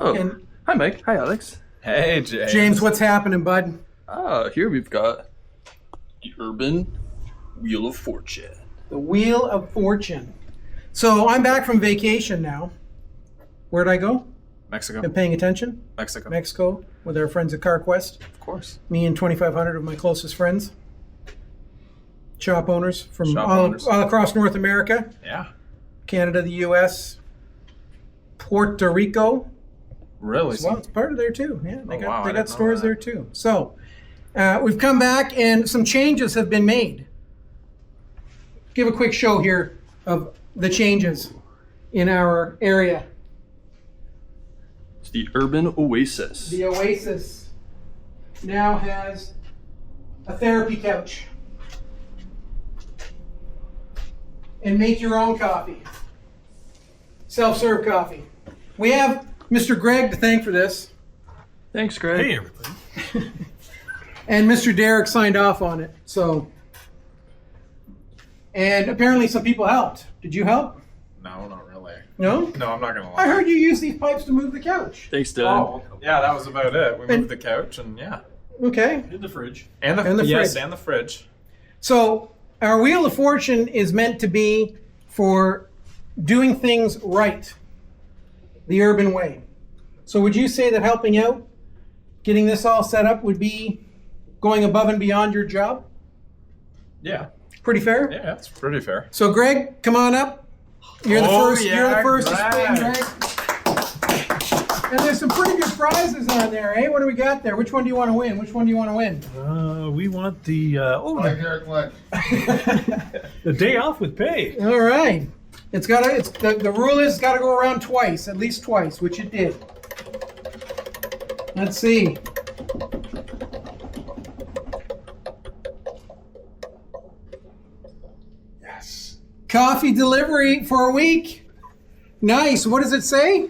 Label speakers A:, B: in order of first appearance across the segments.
A: Oh,
B: And
A: hi Mike. Hi Alex.
C: Hey, James.
B: James, what's happening, bud?
A: Here we've got the Urban Wheel of Fortune.
B: The Wheel of Fortune. So I'm back from vacation now. Where'd I go?
C: Mexico.
B: Been paying attention?
C: Mexico.
B: Mexico with our friends at CarQuest.
C: Of course.
B: Me and 2,500 of my closest friends. Shop owners from
C: Shop
B: all
C: owners.
B: across North America,
C: Yeah.
B: Canada, the U.S., Puerto Rico.
C: Really?
B: Well, it's part of there too. Yeah, they
C: Oh,
B: got
C: wow, I
B: they
C: didn't
B: got
C: know
B: stores
C: that.
B: there too. So we've come back and some changes have been made. Give a quick show here of the changes in our area.
A: It's the Urban Oasis.
B: The Oasis now has a therapy couch. And make your own coffee. Self-serve coffee. We have Mr. Greg to thank for this.
A: Thanks, Greg.
D: Hey, everybody.
B: And Mr. Derek signed off on it. So, and apparently some people helped. Did you help?
C: No, not really.
B: No?
C: No, I'm not going to lie.
B: I heard you use these pipes to move the couch.
A: Thanks, Dylan.
C: Oh, yeah, that was about it. We
B: And-
C: moved the couch and yeah.
B: Okay.
D: In the fridge.
C: And the,
B: And the
C: yes,
B: fridge.
C: and the fridge.
B: So our Wheel of Fortune is meant to be for doing things right, the urban way. So would you say that helping out, getting this all set up would be going above and beyond your job?
C: Yeah.
B: Pretty fair?
C: Yeah, it's pretty fair.
B: So Greg, come on up. You're the
C: Oh,
B: first.
C: yeah,
B: You're the first to spin,
C: Greg.
B: Greg. And there's some pretty good prizes on there, eh? What do we got there? Which one do you want to win? Which one do you want to win?
D: We want the
C: Like
D: the day off with pay.
B: All right. It's got to. It's the rule is it's got to go around twice, at least twice, which it did. Let's see.
C: Yes.
B: Coffee delivery for a week. Nice. What does it say?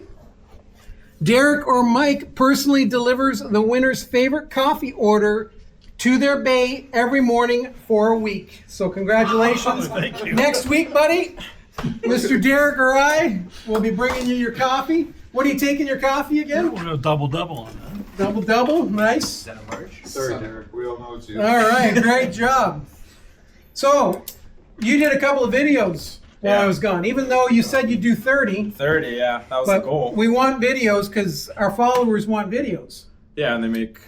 B: Derek or Mike personally delivers the winner's favorite coffee order to their bay every morning for a week. So congratulations.
D: Thank you.
B: Next week, buddy, Mr. Derek or I will be bringing you your coffee. What are you taking your coffee again?
D: We're gonna double on that.
B: Double double. Nice.
E: Sorry, Derek. We all know it's you.
B: All right. Great job. So you did a couple of videos while I
C: Yeah.
B: was gone, even though you said you'd do 30.
C: 30, yeah. That was the
B: But
C: goal.
B: we want videos because our followers want videos.
C: Yeah, and they make,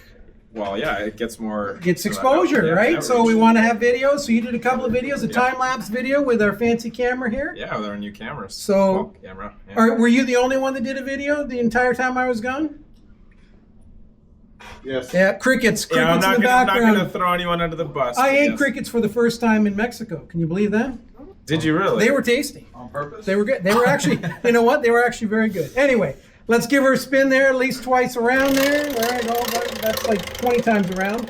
C: well, yeah, it gets more.
B: Gets exposure,
C: Yeah,
B: right? So
C: outreach.
B: we want to have videos. So you did a couple of videos, a
C: Yeah.
B: time-lapse video with our fancy camera here.
C: Yeah, with our new cameras.
B: So-
C: Well, camera. Yeah.
B: Were you the only one that did a video the entire time I was gone?
E: Yes.
B: Yeah, crickets.
C: Yeah, I'm
B: Crickets
C: not
B: in the
C: gonna
B: background.
C: throw anyone under the bus.
B: I
C: but
B: ate
C: yes.
B: crickets for the first time in Mexico. Can you believe that?
C: Did you really?
B: They were tasty.
E: On purpose?
B: They were good. They were actually, you know what? They were actually very good. Anyway, let's give her a spin there, at least twice around there. All right, that's like 20 times around.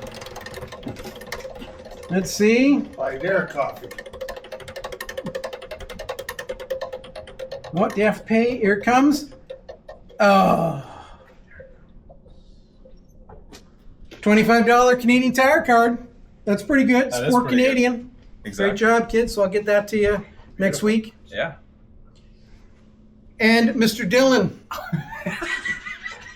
B: Let's see.
E: Buy Derek coffee.
B: What do you have to pay? Here it comes. Oh. $25 Canadian Tire card. That's pretty good.
C: That is
B: Support
C: pretty good.
B: Canadian.
C: Exactly.
B: Great job, kids. So I'll get that to you next week.
C: Yeah.
B: And Mr. Dylan.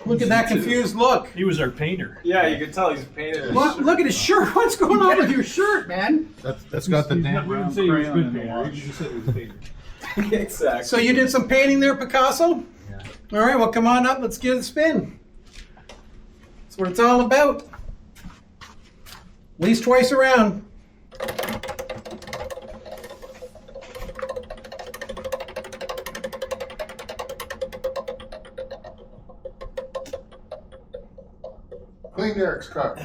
B: Look at that confused look.
D: He was our painter.
C: Yeah, you can tell he's painted.
B: Look at his shirt. What's going on with your shirt, man?
E: That's got the damn
D: We didn't
E: round
D: say he was a
E: crayon
D: good
E: in the
D: painter.
E: wash.
D: We just said he was a painter.
C: Exactly.
B: So you did some painting there, Picasso?
E: Yeah.
B: All right, well, come on up. Let's give it a spin. That's what it's all about. At least twice around.
E: Clean Derek's car.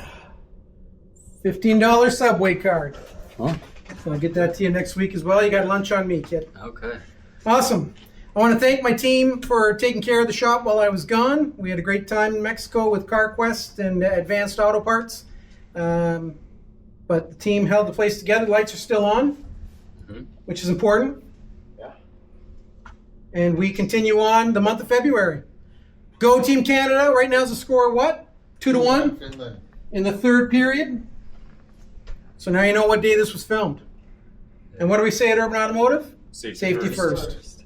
B: $15 Subway card.
A: Huh?
B: So I'll get that to you next week as well. You got lunch on me, kid.
A: Okay.
B: Awesome. I want to thank my team for taking care of the shop while I was gone. We had a great time in Mexico with CarQuest and Advanced Auto Parts. But the team held the place together. Lights are still on, which is important.
C: Yeah.
B: And we continue on the month of February. Go Team Canada. Right now is the score what? 2-1
E: Finland.
B: in the third period. So now you know what day this was filmed. And what do we say at Urban Automotive? Safety first.